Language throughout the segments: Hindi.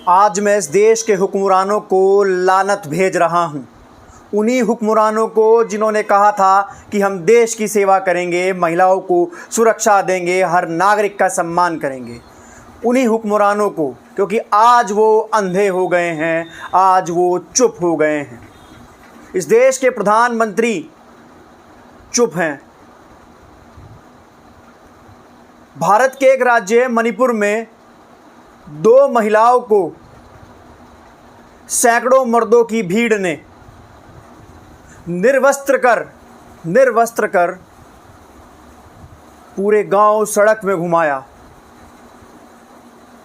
आज मैं इस देश के हुक्मरानों को लानत भेज रहा हूँ। उन्हीं हुक्मरानों को जिन्होंने कहा था कि हम देश की सेवा करेंगे, महिलाओं को सुरक्षा देंगे, हर नागरिक का सम्मान करेंगे। उन्हीं हुक्मरानों को, क्योंकि आज वो अंधे हो गए हैं, आज वो चुप हो गए हैं। इस देश के प्रधानमंत्री चुप हैं। भारत के एक राज्य मणिपुर में 2 महिलाओं को सैकड़ों मर्दों की भीड़ ने निर्वस्त्र कर पूरे गांव सड़क में घुमाया।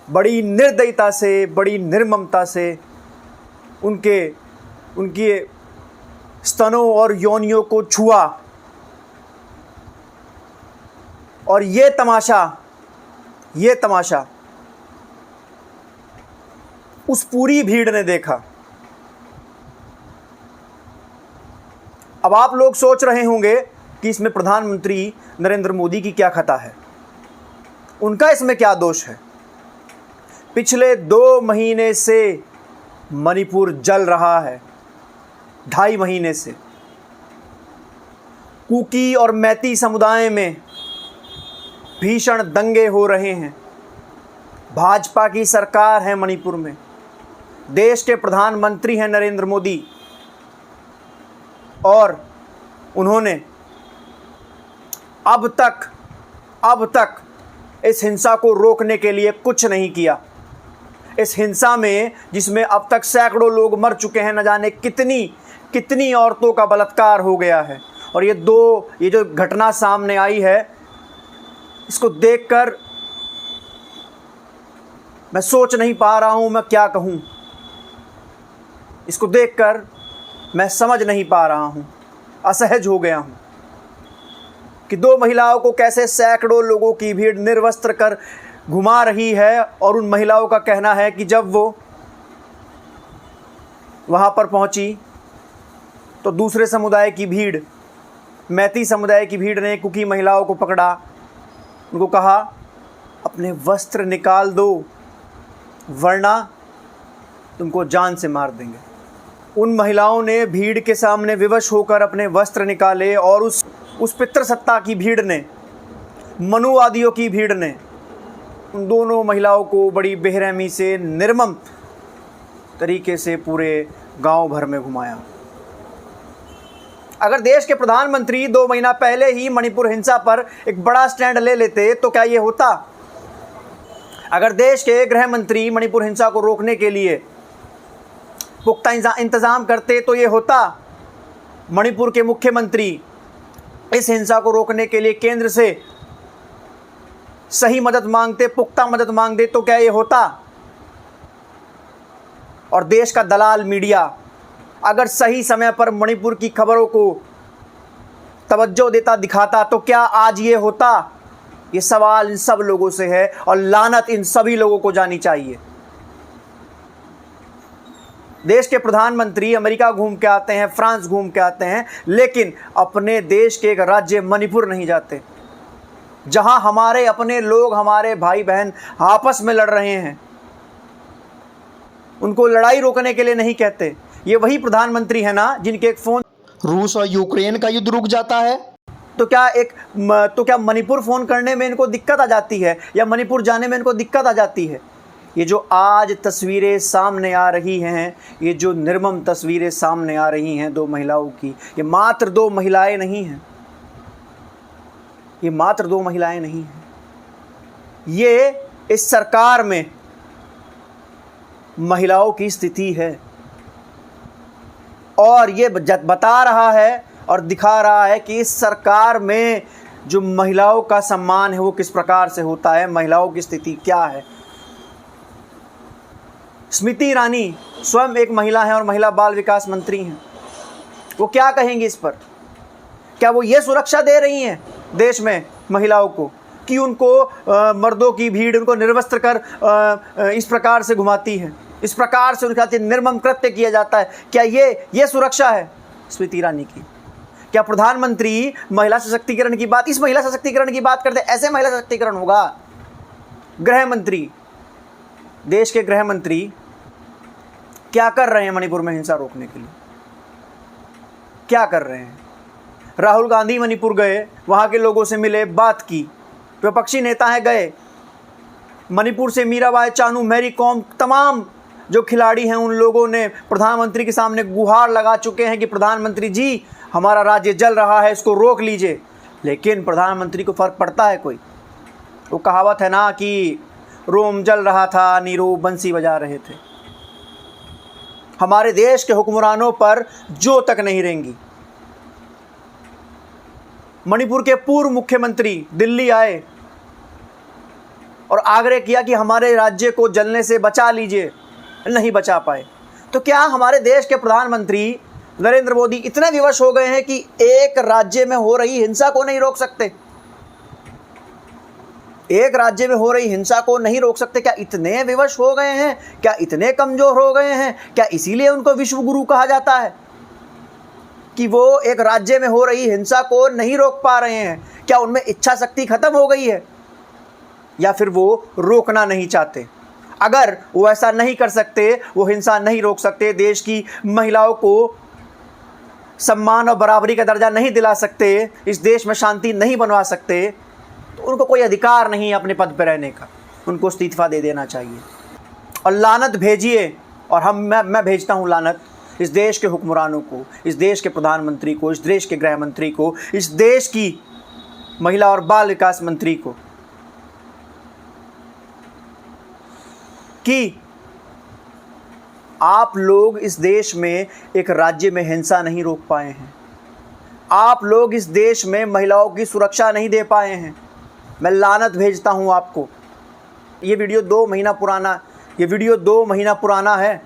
बड़ी निर्दयता से, बड़ी निर्ममता से उनके स्तनों और योनियों को छुआ। और ये तमाशा उस पूरी भीड़ ने देखा। अब आप लोग सोच रहे होंगे कि इसमें प्रधानमंत्री नरेंद्र मोदी की क्या खता है, उनका इसमें क्या दोष है। पिछले 2 महीने से मणिपुर जल रहा है, 2.5 महीने से। कुकी और मैती समुदाय में भीषण दंगे हो रहे हैं। भाजपा की सरकार है मणिपुर में, देश के प्रधानमंत्री हैं नरेंद्र मोदी, और उन्होंने अब तक इस हिंसा को रोकने के लिए कुछ नहीं किया। इस हिंसा में, जिसमें अब तक सैकड़ों लोग मर चुके हैं, न जाने कितनी औरतों का बलात्कार हो गया है। और ये जो घटना सामने आई है, इसको देखकर मैं सोच नहीं पा रहा हूं मैं क्या कहूं। इसको देखकर मैं समझ नहीं पा रहा हूं, असहज हो गया हूं कि 2 महिलाओं को कैसे सैकड़ों लोगों की भीड़ निर्वस्त्र कर घुमा रही है। और उन महिलाओं का कहना है कि जब वो वहां पर पहुंची तो दूसरे समुदाय की भीड़, मैती समुदाय की भीड़ ने कुकी महिलाओं को पकड़ा, उनको कहा अपने वस्त्र निकाल दो, वरना तुमको जान से मार देंगे। उन महिलाओं ने भीड़ के सामने विवश होकर अपने वस्त्र निकाले, और उस पितृसत्ता की भीड़ ने, मनुवादियों की भीड़ ने उन दोनों महिलाओं को बड़ी बेरहमी से, निर्मम तरीके से पूरे गांव भर में घुमाया। अगर देश के प्रधानमंत्री 2 महीना पहले ही मणिपुर हिंसा पर एक बड़ा स्टैंड ले लेते तो क्या ये होता? अगर देश के गृह मंत्री मणिपुर हिंसा को रोकने के लिए पुख्ता इंतजाम करते तो ये होता? मणिपुर के मुख्यमंत्री इस हिंसा को रोकने के लिए केंद्र से सही मदद मांगते, पुख्ता मदद मांगते तो क्या ये होता? और देश का दलाल मीडिया अगर सही समय पर मणिपुर की खबरों को तवज्जो देता, दिखाता, तो क्या आज ये होता? ये सवाल इन सब लोगों से है, और लानत इन सभी लोगों को जानी चाहिए। देश के प्रधानमंत्री अमेरिका घूम के आते हैं, फ्रांस घूम के आते हैं, लेकिन अपने देश के एक राज्य मणिपुर नहीं जाते, जहां हमारे अपने लोग, हमारे भाई बहन आपस में लड़ रहे हैं। उनको लड़ाई रोकने के लिए नहीं कहते। ये वही प्रधानमंत्री है ना जिनके एक फोन रूस और यूक्रेन का युद्ध रुक जाता है तो क्या मणिपुर फ़ोन करने में इनको दिक्कत आ जाती है, या मणिपुर जाने में इनको दिक्कत आ जाती है? ये जो आज तस्वीरें सामने आ रही हैं, ये जो निर्मम तस्वीरें सामने आ रही हैं 2 महिलाओं की, ये मात्र 2 महिलाएं नहीं हैं। ये मात्र 2 महिलाएं नहीं हैं। ये इस सरकार में महिलाओं की स्थिति है, और ये बता रहा है और दिखा रहा है कि इस सरकार में जो महिलाओं का सम्मान है वो किस प्रकार से होता है, महिलाओं की स्थिति क्या है। स्मृति ईरानी स्वयं एक महिला है और महिला बाल विकास मंत्री हैं। वो क्या कहेंगी इस पर? क्या वो ये सुरक्षा दे रही हैं देश में महिलाओं को कि उनको मर्दों की भीड़ उनको निर्वस्त्र कर इस प्रकार से घुमाती है, इस प्रकार से उनके साथ निर्मम कृत्य किया जाता है? क्या ये सुरक्षा है स्मृति ईरानी की? क्या प्रधानमंत्री महिला सशक्तिकरण की बात, इस महिला सशक्तिकरण की बात करते, ऐसे महिला सशक्तिकरण होगा? गृह मंत्री, देश के गृह मंत्री क्या कर रहे हैं मणिपुर में हिंसा रोकने के लिए? क्या कर रहे हैं? राहुल गांधी मणिपुर गए, वहाँ के लोगों से मिले, बात की, विपक्षी नेता हैं गए, मणिपुर से मीराबाई चानू, मैरी कॉम, तमाम जो खिलाड़ी हैं उन लोगों ने प्रधानमंत्री के सामने गुहार लगा चुके हैं कि प्रधानमंत्री जी हमारा राज्य जल रहा है, इसको रोक लीजिए। लेकिन प्रधानमंत्री को फ़र्क पड़ता है कोई? वो कहावत है ना कि रोम जल रहा था, नीरू बंसी बजा रहे थे। हमारे देश के हुक्मरानों पर जो तक नहीं रहेंगी। मणिपुर के पूर्व मुख्यमंत्री दिल्ली आए और आग्रह किया कि हमारे राज्य को जलने से बचा लीजिए, नहीं बचा पाए। तो क्या हमारे देश के प्रधानमंत्री नरेंद्र मोदी इतने विवश हो गए हैं कि एक राज्य में हो रही हिंसा को नहीं रोक सकते? एक राज्य में हो रही हिंसा को नहीं रोक सकते? क्या इतने विवश हो गए हैं? क्या इतने कमजोर हो गए हैं? क्या इसीलिए उनको विश्व गुरु कहा जाता है कि वो एक राज्य में हो रही हिंसा को नहीं रोक पा रहे हैं? क्या उनमें इच्छा शक्ति खत्म हो गई है, या फिर वो रोकना नहीं चाहते? अगर वो ऐसा नहीं कर सकते, वो हिंसा नहीं रोक सकते, देश की महिलाओं को सम्मान और बराबरी का दर्जा नहीं दिला सकते, इस देश में शांति नहीं बनवा सकते, तो उनको कोई अधिकार नहीं है अपने पद पर रहने का। उनको इस्तीफा दे देना चाहिए और लानत भेजिए। और मैं भेजता हूँ लानत इस देश के हुक्मरानों को, इस देश के प्रधानमंत्री को, इस देश के गृह मंत्री को, इस देश की महिला और बाल विकास मंत्री को कि आप लोग इस देश में एक राज्य में हिंसा नहीं रोक पाए हैं। आप लोग इस देश में महिलाओं की सुरक्षा नहीं दे पाए हैं। मैं लानत भेजता हूं आपको। ये वीडियो 2 महीना पुराना है।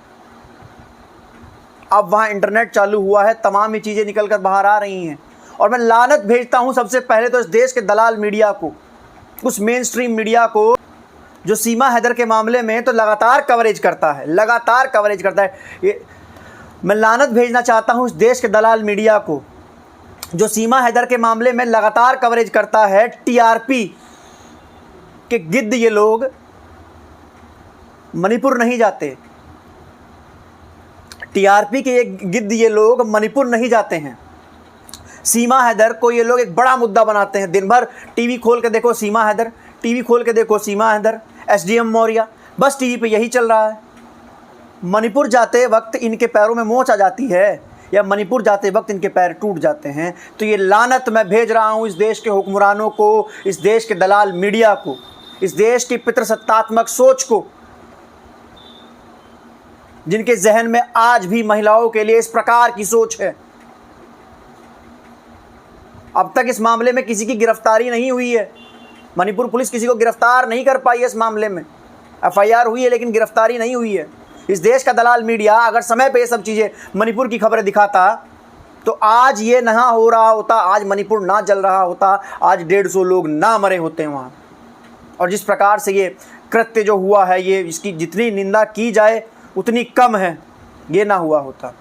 अब वहाँ इंटरनेट चालू हुआ है, तमाम ये चीज़ें निकल कर बाहर आ रही हैं। और मैं लानत भेजता हूँ सबसे पहले तो इस देश के दलाल मीडिया को, उस मेन स्ट्रीम मीडिया को जो सीमा हैदर के मामले में तो लगातार कवरेज करता है। ये मैं लानत भेजना चाहता हूँ इस देश के दलाल मीडिया को जो सीमा हैदर के मामले में लगातार कवरेज करता है। टीआरपी के गिद्ध ये लोग मणिपुर नहीं जाते। टीआरपी के ये गिद्ध ये लोग मणिपुर नहीं जाते हैं। सीमा हैदर को ये लोग एक बड़ा मुद्दा बनाते हैं। दिन भर टीवी खोल के देखो सीमा हैदर, टीवी खोल के देखो सीमा हैदर, एसडीएम मौर्य, बस टीवी पे यही चल रहा है। मणिपुर जाते वक्त इनके पैरों में मोच आ जाती है या मणिपुर जाते वक्त इनके पैर टूट जाते हैं। तो ये लानत मैं भेज रहा हूँ इस देश के हुक्मरानों को, इस देश के दलाल मीडिया को, इस देश की पितृसत्तात्मक सोच को, जिनके जहन में आज भी महिलाओं के लिए इस प्रकार की सोच है। अब तक इस मामले में किसी की गिरफ्तारी नहीं हुई है। मणिपुर पुलिस किसी को गिरफ्तार नहीं कर पाई है इस मामले में। एफआईआर हुई है लेकिन गिरफ्तारी नहीं हुई है। इस देश का दलाल मीडिया अगर समय पे ये सब चीज़ें मणिपुर की खबरें दिखाता तो आज ये ना हो रहा होता, आज मणिपुर ना जल रहा होता, आज 150 लोग ना मरे होते हैं वहाँ। और जिस प्रकार से ये कृत्य जो हुआ है, ये इसकी जितनी निंदा की जाए उतनी कम है, ये ना हुआ होता।